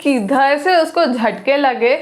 किधर से उसको झटके लगे.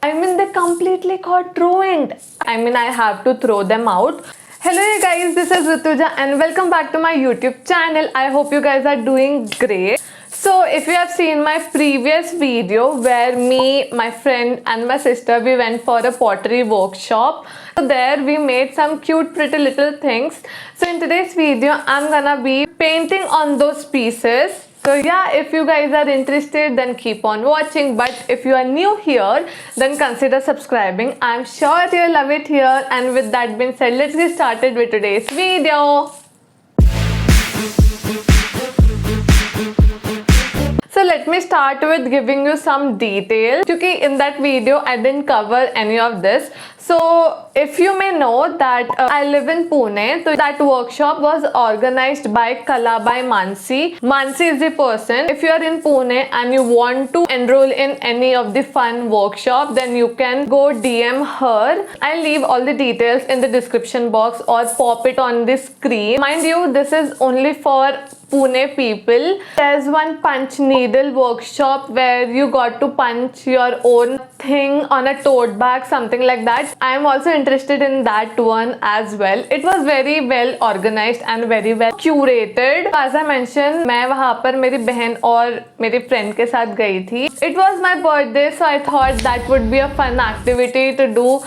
I mean, they completely got ruined. I mean, I have to throw them out. Hello you guys, this is Rituja and welcome back to my YouTube channel. I hope you guys are doing great. So if you have seen my previous video where me, my friend and my sister, we went for a pottery workshop. So there we made some cute pretty little things. So in today's video, I'm gonna be painting on those pieces. So yeah, if you guys are interested, then keep on watching. But if you are new here, then consider subscribing. I'm sure you'll love it here. And with that being said, let's get started with today's video. So let me start with giving you some details. Because in that video, I didn't cover any of this. So if you may know that I live in Pune, so that workshop was organized by Kalabai Mansi. Mansi is the person. If you are in Pune and you want to enroll in any of the fun workshop, then you can go DM her. I'll leave all the details in the description box or pop it on the screen. Mind you, this is only for Pune people. There's one punch needle workshop where you got to punch your own thing on a tote bag, something like that. I am also interested in that one as well. It was very well organized and very well curated. As I mentioned, मैं वहाँ पर मेरी बहन और मेरी friend के साथ गई थी. It was my birthday, so I thought that would be a fun activity to do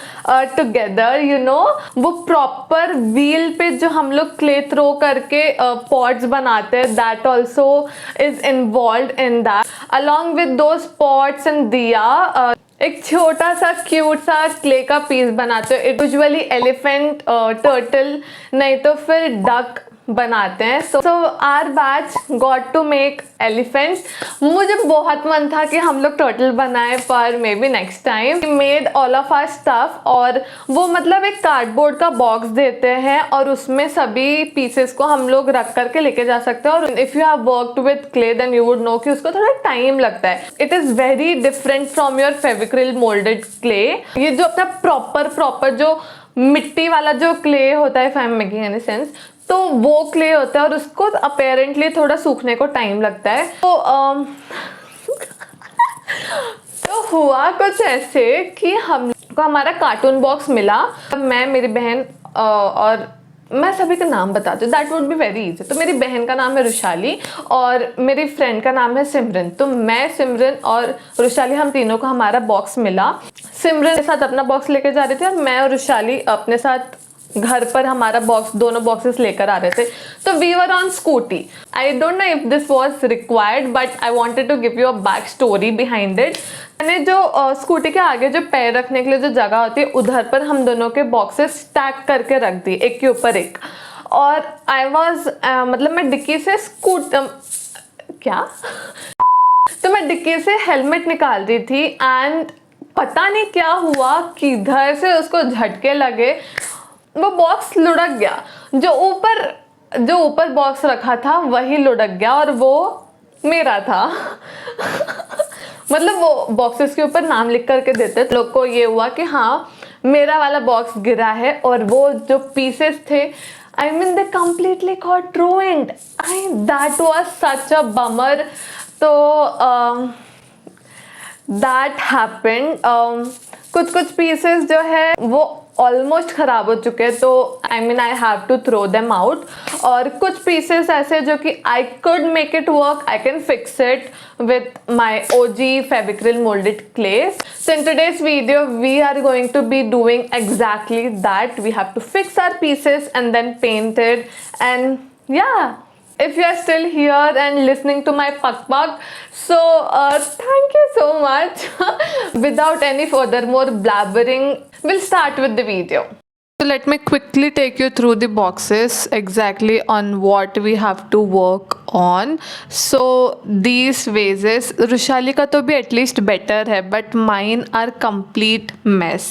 together. You know, वो proper wheel पे जो हम लोग clay throw करके pots बनाते हैं, that also is involved in that. Along with those pots and diya, एक छोटा सा क्यूट सा क्ले का पीस बनाते हो. इट यूजुअली एलिफेंट, टर्टल, नहीं तो फिर डक बनाते हैं. So our batch got to make elephants. मुझे बहुत मन था कि हम लोग टर्टल बनाएं, पर maybe next time. Made all of our stuff. और वो मतलब एक कार्डबोर्ड का बॉक्स देते हैं और उसमें सभी पीसेस को हम लोग रख करके लेके जा सकते हैं. और if you have worked with clay then you would know कि उसको थोड़ा टाइम लगता है. It is very different from your Fevicryl molded clay. ये जो अपना प्रॉपर जो मिट्टी वाला जो क्ले होता है, if I am making any sense, तो वो क्ले होता है और उसको अपेरेंटली थोड़ा सूखने को टाइम लगता है. तो हुआ कुछ ऐसे कि हम को हमारा कार्टून बॉक्स मिला. मैं, मेरी बहन और मैं सभी का नाम बताती हूँ, that would be very easy. तो मेरी बहन का नाम है रुशाली और मेरी फ्रेंड का नाम है सिमरन. तो मैं, सिमरन और रुशाली, हम तीनों को हमारा बॉक्स मिला. सिमरन के साथ अपना बॉक्स लेकर जा रहे थे और मैं और रुशाली अपने साथ घर पर हमारा बॉक्स, दोनों बॉक्सेस लेकर आ रहे थे. तो we were on Scooty. I don't know if this was required, but I wanted to give you a back story behind it. मैंने जो स्कूटी के आगे जो पैर रखने के लिए जो जगह होती है, उधर पर हम दोनों के बॉक्सेस स्टैक करके रख दिए एक के ऊपर एक. और आई वॉज मतलब मैं डिक्की से तो मैं डिक्की से हेलमेट निकाल रही थी एंड पता नहीं क्या हुआ, किधर से उसको झटके लगे, वो बॉक्स लुढ़क गया. जो ऊपर बॉक्स रखा था वही लुढ़क गया और वो मेरा था. मतलब वो बॉक्सेस के ऊपर नाम लिख करके देते लोग को. ये हुआ कि हाँ, मेरा वाला बॉक्स गिरा है. और वो जो पीसेस थे, I mean, they completely got ruined. That was such a bummer. तो that happened. कुछ पीसेस जो है वो ऑलमोस्ट ख़राब हो चुके हैं, तो I mean I have to throw them out. और कुछ पीसेस ऐसे जो कि I could make it work, I can fix it with my OG Fevicril molded clays. So in today's video we are going to be doing exactly that. We have to fix our pieces and then paint it. And yeah, if you are still here and listening to my pak, so thank you so much. Without any further more blabbering, we'll start with the video. So let me quickly take you through the boxes exactly on what we have to work on. So these vases, Rushali का तो भी at least better है, but mine are complete mess.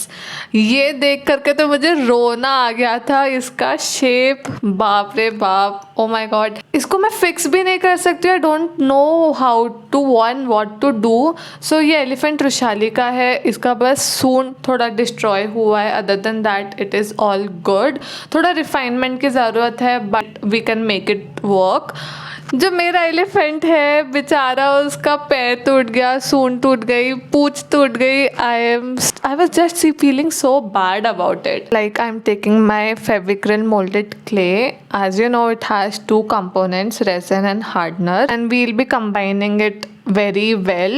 ये देख करके तो मुझे रोना आ गया था. इसका शेप, बाप रे बाप, ओ माय गॉड. इसको मैं फिक्स भी नहीं कर सकती. I don't know how to what to do. So ये एलिफेंट रुशाली का है. इसका बस सूंड थोड़ा डिस्ट्रॉय हुआ है. Other than that it is all good. थोड़ा रिफाइनमेंट की ज़रूरत है, but we can make it work. जो मेरा एलिफेंट है बेचारा, उसका पैर टूट गया, सूंड टूट गई, पूंछ टूट गई. I was just feeling so bad about it. Like I'm taking my Fevicryl molded clay. As you know, it has two components, resin and hardener, and we'll be combining it very well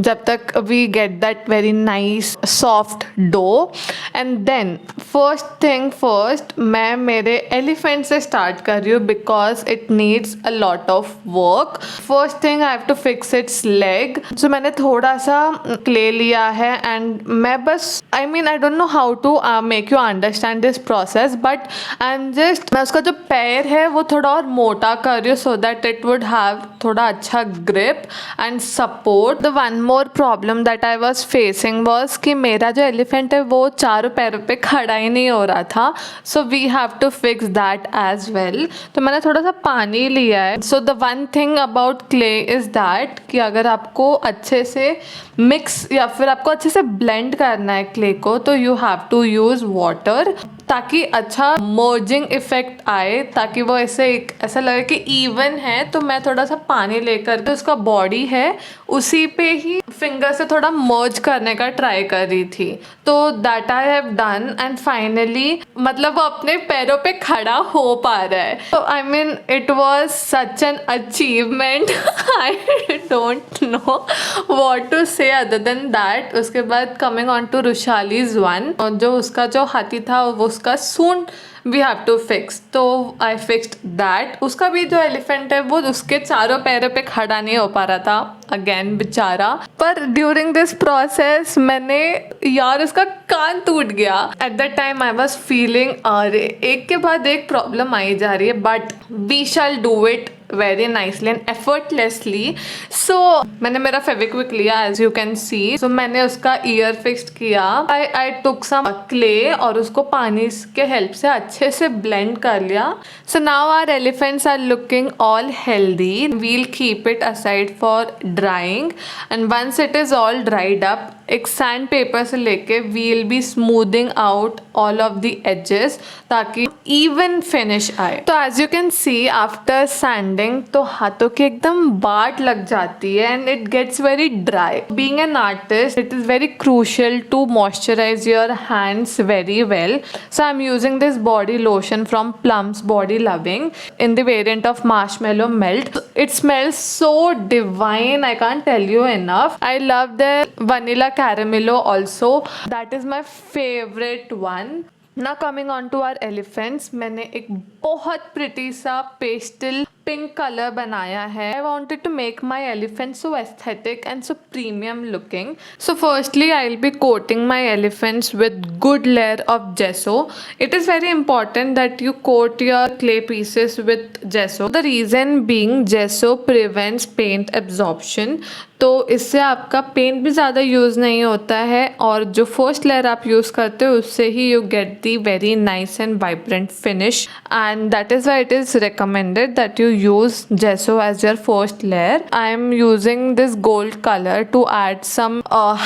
जब तक we get that very nice soft dough. And then first thing first, मैं मेरे elephant से start कर रही हूँ because it needs a lot of work. First thing I have to fix its leg. So मैंने थोड़ा सा clay लिया है and मैं बस I mean I don't know how to make you understand this process, but I'm just मैं उसका जो पैर है वो थोड़ा और मोटा कर रही हूँ so that it would have थोड़ा अच्छा grip and support. The one more problem that I was facing was कि मेरा जो elephant है वो चारों पैरों पे खड़ा ही नहीं हो रहा था. So we have to fix that as well. तो मैंने थोड़ा सा पानी लिया है. So the one thing about clay is that कि अगर आपको अच्छे से मिक्स या फिर आपको अच्छे से ब्लेंड करना है क्ले को तो you have to use water ताकि अच्छा मर्जिंग इफेक्ट आए, ताकि वो ऐसा लगे कि इवन है. तो मैं थोड़ा सा पानी लेकर तो उसका बॉडी है उसी पे ही फिंगर से थोड़ा मर्ज करने का ट्राई कर रही थी. तो that I have done and finally मतलब वो अपने पैरों पे खड़ा हो पा रहा है. तो I mean it was such an achievement. I don't know what to say other than that. उसके बाद coming on to Rushali's one, जो उसका जो हाथी था वो उसका सूंड वी हैव टू फिक्स. तो आई फिक्स्ड दैट. उसका भी जो एलिफेंट है वो उसके चारों पैरों पे खड़ा नहीं हो पा रहा था अगेन बेचारा. पर ड्यूरिंग दिस प्रोसेस मैंने यार उसका कान टूट गया. At that time I was feeling अरे एक के बाद एक प्रॉब्लम आई जा रही है, but we shall do it very nicely and effortlessly. So मैंने मेरा फेविक्विक लिया as you can see. So मैंने उसका ear fixed किया. I took some clay और उसको पानी के help से अच्छे से blend कर लिया. So now our elephants are looking all healthy. We'll keep it aside for drying and once it is all dried up एक सैंड पेपर से लेके we'll be smoothing out all of the edges ताकि even finish आए. तो as you can see after sanding तो हाथों की एकदम बाट लग जाती है and it gets very dry. Being an artist it is very crucial to moisturize your hands very well. So I'm using this body lotion from Plum's Body Loving in the variant of Marshmallow Melt. It smells so divine, I can't tell you enough. I love the vanilla caramello also. That is my favorite one. Now coming on to our elephants, मैंने एक बहुत pretty सा pastel pink color बनाया है. I wanted to make my elephant so aesthetic and so premium looking. So firstly I'll be coating my elephants with good layer of gesso. It is very important that you coat your clay pieces with gesso. The reason being gesso prevents paint absorption. तो इससे आपका paint भी ज़्यादा use नहीं होता है और जो फर्स्ट लेयर आप यूज़ करते हो उससे ही you get the very nice and vibrant finish and that is why it is recommended that you use gesso as your first layer. I am using this gold color to add some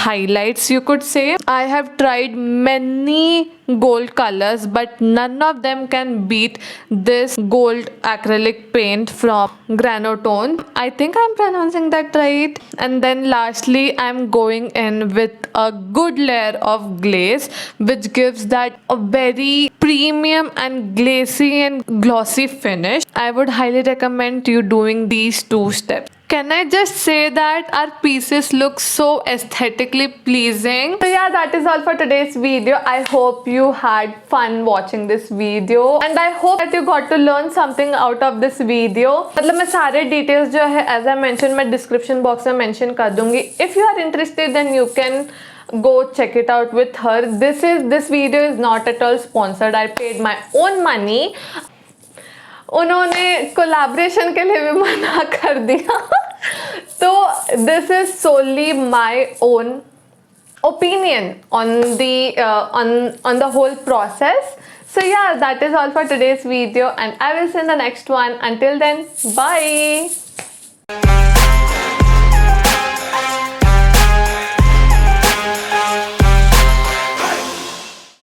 highlights, you could say. I have tried many gold colors but none of them can beat this gold acrylic paint from Granotone. I think I'm pronouncing that right. And then lastly I'm going in with a good layer of glaze which gives that a very premium and glassy and glossy finish. I would highly recommend you doing these two steps. Can I just say that our pieces look so aesthetically pleasing? So yeah, that is all for today's video. I hope you had fun watching this video and I hope that you got to learn something out of this video. मतलब मैं सारे details जो है as I mentioned मैं description box में mention कर दूँगी. If you are interested then you can go check it out with her. This video is not at all sponsored. I paid my own money. उन्होंने collaboration के लिए भी मना कर दिया. तो this is solely my own opinion on the whole process. So yeah, that is all for today's video and I will see you in the next one. Until then, bye.